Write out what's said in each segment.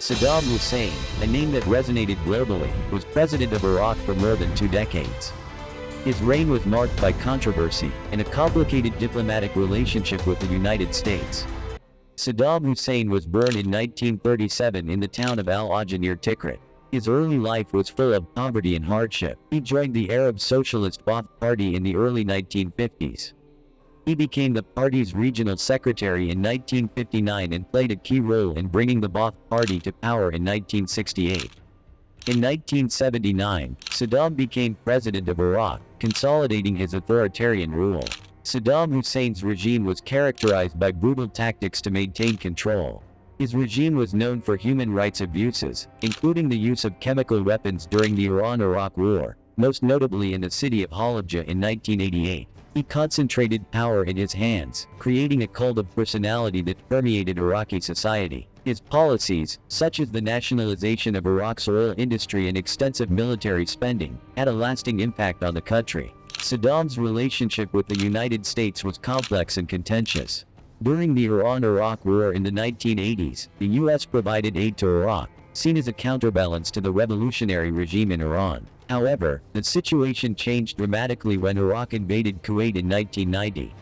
Saddam Hussein, a name that resonated globally, was president of Iraq for more than 2 decades. His reign was marked by controversy and a complicated diplomatic relationship with the United States. Saddam Hussein was born in 1937 in the town of Al-Ajj near Tikrit. His early life was full of poverty and hardship. He joined the Arab Socialist Ba'ath Party in the early 1950s. He became the party's regional secretary in 1959 and played a key role in bringing the Ba'ath Party to power in 1968. In 1979, Saddam became president of Iraq, consolidating his authoritarian rule. Saddam Hussein's regime was characterized by brutal tactics to maintain control. His regime was known for human rights abuses, including the use of chemical weapons during the Iran-Iraq War, most notably in the city of Halabja in 1988. He concentrated power in his hands, creating a cult of personality that permeated Iraqi society. His policies, such as the nationalization of Iraq's oil industry and extensive military spending, had a lasting impact on the country. Saddam's relationship with the United States was complex and contentious. During the Iran-Iraq War in the 1980s, the U.S. provided aid to Iraq, seen as a counterbalance to the revolutionary regime in Iran. However, the situation changed dramatically when Iraq invaded Kuwait in 1990.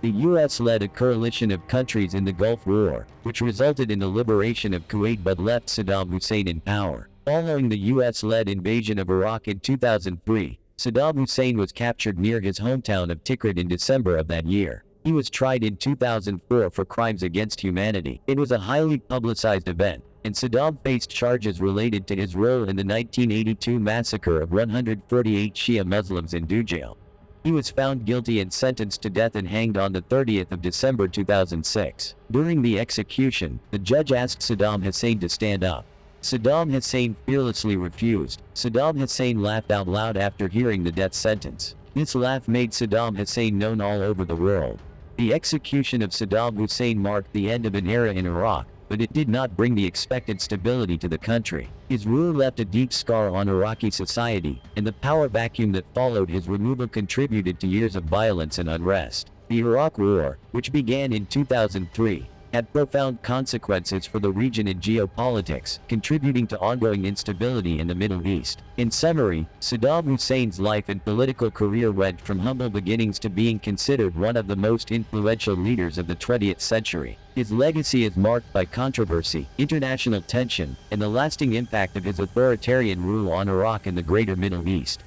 The U.S. led a coalition of countries in the Gulf War, which resulted in the liberation of Kuwait but left Saddam Hussein in power. Following the U.S.-led invasion of Iraq in 2003, Saddam Hussein was captured near his hometown of Tikrit in December of that year. He was tried in 2004 for crimes against humanity. It was a highly publicized event, and Saddam faced charges related to his role in the 1982 massacre of 148 Shia Muslims in Dujal. He was found guilty and sentenced to death and hanged on the 30th of December 2006. During the execution, the judge asked Saddam Hussein to stand up. Saddam Hussein fearlessly refused. Saddam Hussein laughed out loud after hearing the death sentence. This laugh made Saddam Hussein known all over the world. The execution of Saddam Hussein marked the end of an era in Iraq, but it did not bring the expected stability to the country. His rule left a deep scar on Iraqi society, and the power vacuum that followed his removal contributed to years of violence and unrest. The Iraq War, which began in 2003, had profound consequences for the region and geopolitics, contributing to ongoing instability in the Middle East. In summary, Saddam Hussein's life and political career went from humble beginnings to being considered one of the most influential leaders of the 20th century. His legacy is marked by controversy, international tension, and the lasting impact of his authoritarian rule on Iraq and the greater Middle East.